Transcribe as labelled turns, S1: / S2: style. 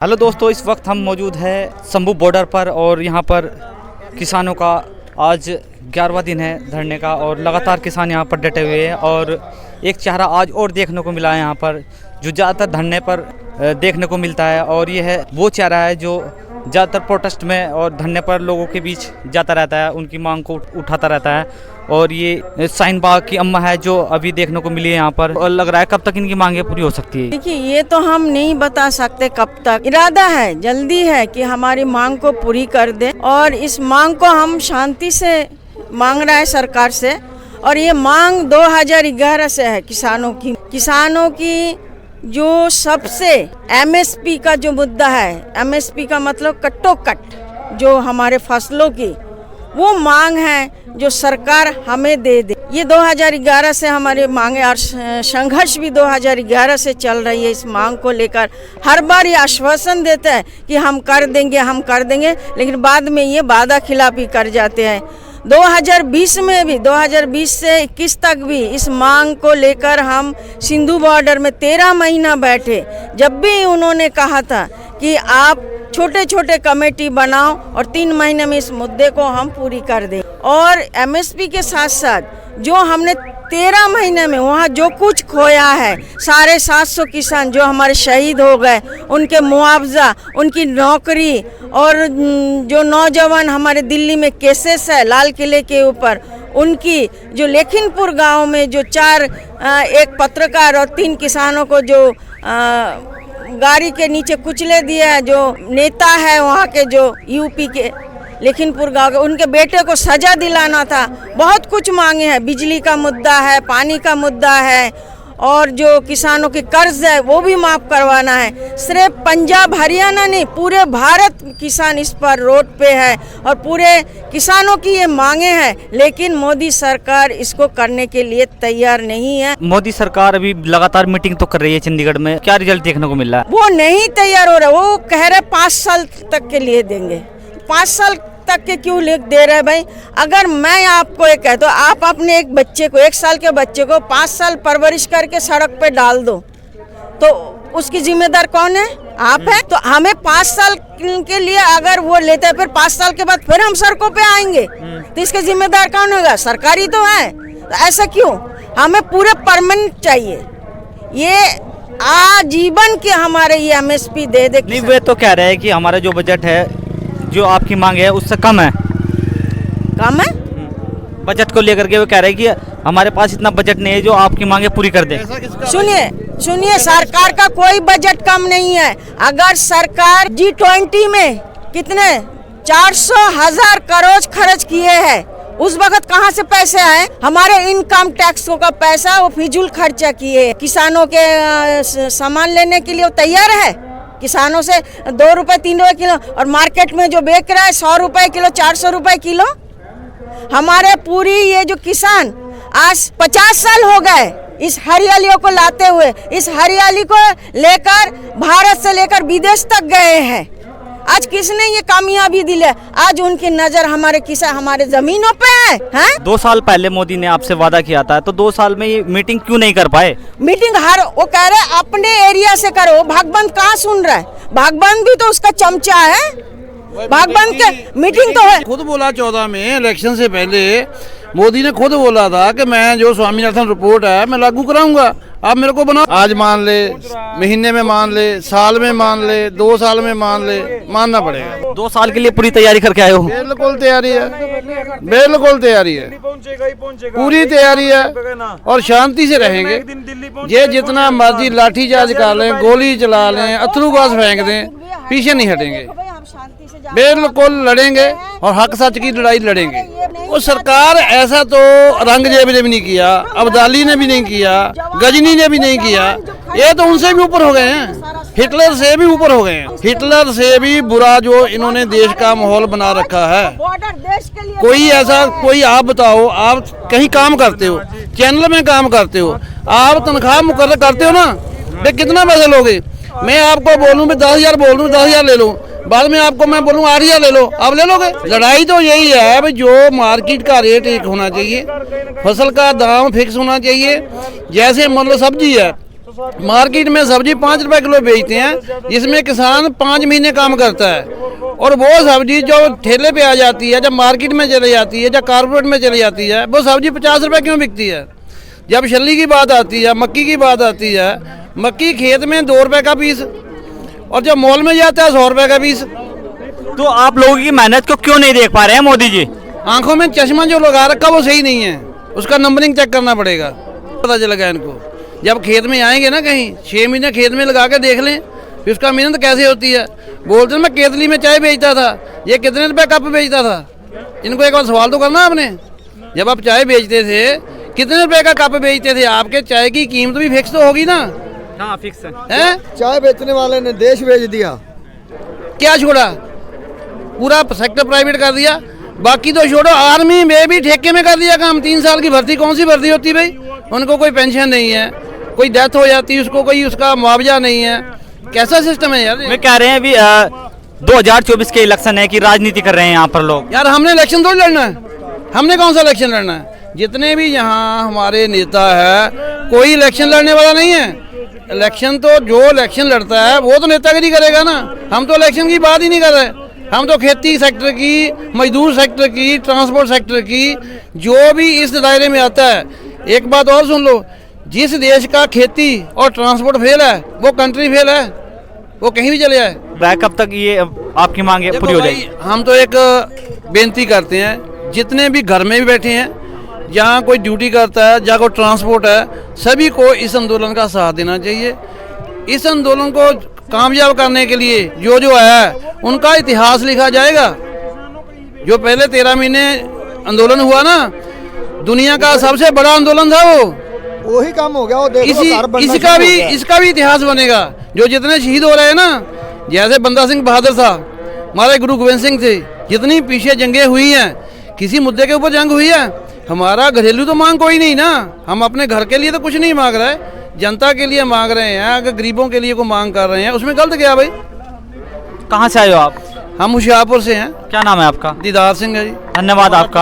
S1: Hello दोस्तों, इस वक्त हम मौजूद हैं शंभू बॉर्डर पर और यहाँ पर किसानों का आज 11वां दिन है धरने का और लगातार किसान यहाँ पर डटे हुए हैं। और एक चेहरा आज और देखने को मिला है यहाँ पर जो ज़्यादातर धरने पर देखने को मिलता है, और ये है वो चेहरा है जो ज़्यादातर प्रोटेस्ट में और धरने पर लोगों के बीच जाता रहता है, उनकी मांग को उठाता रहता है। और ये शाहीन बाग की अम्मा है जो अभी देखने को मिली है यहाँ पर, और लग रहा है कब तक इनकी मांगे पूरी हो सकती है।
S2: देखिए, ये तो हम नहीं बता सकते कब तक। इरादा है, जल्दी है कि हमारी मांग को पूरी कर दे, और इस मांग को हम शांति से मांग रहा है सरकार से। और ये मांग 2011 से है किसानों की जो सबसे एमएसपी का जो मुद्दा है, एमएसपी का मतलब कट्टोकट जो हमारे फसलों की वो मांग है जो सरकार हमें दे दे। ये 2011 से हमारी मांगे और संघर्ष भी 2011 से चल रही है। इस मांग को लेकर हर बार ये आश्वासन देता है कि हम कर देंगे, लेकिन बाद में ये वादा खिलाफी कर जाते हैं। 2020 में भी, 2020 से 21 तक भी इस मांग को लेकर हम सिंधु बॉर्डर में 13 महीना बैठे। जब भी उन्होंने कहा था कि आप छोटे छोटे कमेटी बनाओ और 3 महीने में इस मुद्दे को हम पूरी कर दें। और एमएसपी के साथ साथ जो हमने 13 महीने में वहाँ जो कुछ खोया है, 750 किसान जो हमारे शहीद हो गए, उनके मुआवजा, उनकी नौकरी, और जो नौजवान हमारे दिल्ली में केसेस है लाल किले के ऊपर, उनकी जो लेखिनपुर गांव में जो एक पत्रकार और 3 किसानों को जो गाड़ी के नीचे कुचले दिया है, जो नेता है वहाँ के जो यूपी के लेखिनपुर गांव के, उनके बेटे को सजा दिलाना था। बहुत कुछ मांगे हैं, बिजली का मुद्दा है, पानी का मुद्दा है, और जो किसानों की कर्ज है वो भी माफ़ करवाना है। सिर्फ पंजाब हरियाणा नहीं, पूरे भारत किसान इस पर रोड पे है और पूरे किसानों की ये मांगे हैं, लेकिन मोदी सरकार इसको करने के लिए तैयार नहीं है।
S1: मोदी सरकार अभी लगातार मीटिंग तो कर रही है चंडीगढ़ में, क्या रिजल्ट देखने को मिल रहा है?
S2: वो नहीं तैयार हो रहा। वो कह रहे 5 साल तक के लिए देंगे। 5 साल तक के क्यों लिख दे रहे भाई? अगर मैं आपको ये कह दो, आप अपने एक बच्चे को, 1 साल के बच्चे को 5 साल परवरिश करके सड़क पे डाल दो, तो उसकी जिम्मेदार कौन है? आप है। तो हमें 5 साल के लिए अगर वो लेते हैं, फिर 5 साल के बाद फिर हम सड़कों पे आएंगे, तो इसके जिम्मेदार कौन होगा? सरकारी तो है। तो ऐसा क्यों? हमें पूरे परमानेंट चाहिए, ये आजीवन के हमारे ये एमएसपी दे दे।
S1: नहीं, वे तो कह रहे हैं कि हमारा जो बजट है, जो आपकी मांग है उससे कम है।
S2: कम है?
S1: बजट को लेकर के वो कह रहे हैं कि हमारे पास इतना बजट नहीं है जो आपकी मांगे पूरी कर दे।
S2: सुनिए, सरकार का कोई बजट कम नहीं है। अगर सरकार G20 में कितने 400,000 करोड़ खर्च किए हैं, उस वक्त कहाँ से पैसे आए? हमारे इनकम टैक्सों का पैसा वो फिजूल खर्चा किए। किसानों के सामान लेने के लिए वो तैयार है? किसानों से 2 रुपए 3 रुपए किलो, और मार्केट में जो बेच रहा है 100 रुपए किलो, 400 रुपए किलो। हमारे पूरी ये जो किसान आज 50 साल हो गए इस हरियालियों को लाते हुए, इस हरियाली को लेकर भारत से लेकर विदेश तक गए हैं। आज किसने ये कामयाबी दिलाई? आज उनकी नजर हमारे किसान, हमारे जमीनों पे है।
S1: 2 साल पहले मोदी ने आपसे वादा किया था, तो 2 साल में ये मीटिंग क्यों नहीं कर पाए?
S2: मीटिंग वो कह रहे अपने एरिया से करो। भागबंद कहाँ सुन रहा है? भागबंद भी तो उसका चमचा है। भागबंद के मीटिंग तो है।
S3: खुद बोला 14 में इलेक्शन से पहले मोदी ने खुद बोला था कि मैं जो स्वामीनाथन रिपोर्ट है मैं लागू कराऊंगा। आप मेरे को बनाओ, आज मान ले, महीने में मान ले, साल में मान ले, 2 साल में मान ले, मानना पड़ेगा।
S1: 2 साल के लिए पूरी तैयारी करके आए हो?
S3: बिल्कुल तैयारी है, बिल्कुल तैयारी है, पूरी तैयारी है, और शांति से रहेंगे। ये जितना मर्जी लाठीचार्ज कर लें, गोली चला लें, अथरू गैस फेंक दें, पीछे नहीं हटेंगे। बिल्कुल लड़ेंगे और हक सच की लड़ाई लड़ेंगे। वो सरकार ऐसा तो औरंगजेब ने भी नहीं किया, अब्दाली ने भी नहीं किया, गजनी ने भी नहीं किया। ये तो उनसे भी ऊपर हो गए हैं, हिटलर से भी ऊपर हो गए हैं। हिटलर से भी बुरा जो इन्होंने देश का माहौल बना रखा है। कोई ऐसा, कोई आप बताओ, आप कहीं काम करते हो, चैनल में काम करते हो, आप तनख्वाह मुकर्रर करते हो ना, भाई कितना पैसे लोगे? मैं आपको बोलूँ 10,000 बोल दूँ, 10,000 ले लूँ, बाद में आपको मैं बोलूँ 8,000 ले लो, आप ले लोगे? लड़ाई तो यही है भाई, जो मार्केट का रेट एक होना चाहिए, फसल का दाम फिक्स होना चाहिए। जैसे मान लो सब्जी है, मार्केट में सब्जी 5 रुपए किलो बेचते हैं, इसमें किसान 5 महीने काम करता है, और वो सब्जी जो ठेले पे आ जाती है, जब मार्केट में चली जाती है, जब कारपोरेट में चली जाती है, वो सब्जी 50 रुपए क्यों बिकती है? जब छल्ली की बात आती है, मक्की की बात आती है, मक्की खेत में 2 रुपए का पीस, और जब मॉल में जाता है 100 रुपए का पीस।
S1: तो आप लोगों की मेहनत को क्यों नहीं देख पा रहे हैं मोदी जी?
S3: आंखों में चश्मा जो लगा रखा वो सही नहीं है, उसका नंबरिंग चेक करना पड़ेगा, पता चलेगा इनको। जब खेत में आएंगे ना, कहीं 6 महीने खेत में लगा के देख लें फिर उसका मेहनत कैसे होती है। बोलते हैं मैं केतली में चाय बेचता था, ये कितने रुपए कप बेचता था? इनको एक बार सवाल तो करना आपने। जब आप चाय बेचते थे कितने रुपए का कप बेचते थे? आपके चाय की कीमत भी फिक्स तो होगी ना?
S1: हाँ फिक्स
S3: है।
S4: चाय बेचने वाले ने देश बेच दिया।
S3: क्या छोड़ा? पूरा सेक्टर प्राइवेट कर दिया। बाकी तो छोड़ो, आर्मी में भी ठेके में कर दिया काम। 3 साल की भर्ती, कौन सी भर्ती होती भाई? उनको कोई पेंशन नहीं है, कोई डेथ हो जाती है उसको कोई उसका मुआवजा नहीं है। कैसा सिस्टम है यार?
S1: मैं कह रहे हैं अभी 2024 के इलेक्शन है कि राजनीति कर रहे हैं यहाँ पर लोग।
S3: यार हमने इलेक्शन थोड़ी लड़ना है, हमने कौन सा इलेक्शन लड़ना है? जितने भी यहाँ हमारे नेता है, कोई इलेक्शन लड़ने वाला नहीं है। इलेक्शन तो जो इलेक्शन लड़ता है वो तो नेतागिरी करेगा ना। हम तो इलेक्शन की बात ही नहीं कर रहे। हम तो खेती सेक्टर की, मजदूर सेक्टर की, ट्रांसपोर्ट सेक्टर की, जो भी इस दायरे में आता है। एक बात और सुन लो, जिस देश का खेती और ट्रांसपोर्ट फेल है वो कंट्री फेल है, वो कहीं भी चले जाए।
S1: कब तक ये आपकी मांगे पूरी हो जाएगी?
S3: हम तो एक बेनती करते हैं, जितने भी घर में भी बैठे हैं, जहाँ कोई ड्यूटी करता है, जहाँ कोई ट्रांसपोर्ट है, सभी को इस आंदोलन का साथ देना चाहिए। इस आंदोलन को कामयाब करने के लिए जो जो है उनका इतिहास लिखा जाएगा। जो पहले 13 महीने आंदोलन हुआ ना, दुनिया का सबसे बड़ा आंदोलन था वो,
S4: वही काम हो गया। वो देख लो, घर बनना
S3: इसका
S4: शुरू हो गया।
S3: इसका भी इतिहास बनेगा। जो जितने शहीद हो रहे हैं ना, जैसे बंदा सिंह बहादुर था, हमारे गुरु गोविंद सिंह थे, जितनी पीछे जंगें हुई हैं, किसी मुद्दे के ऊपर जंग हुई है? हमारा घरेलू तो मांग कोई नहीं ना। हम अपने घर के लिए तो कुछ नहीं मांग रहे, जनता के लिए मांग रहे हैं। अगर गरीबों के लिए को मांग कर रहे हैं, उसमें गलत क्या भाई?
S1: कहाँ से आए हो आप?
S3: हम होशियारपुर से हैं।
S1: क्या नाम है आपका?
S3: दीदार सिंह है जी।
S1: धन्यवाद आपका।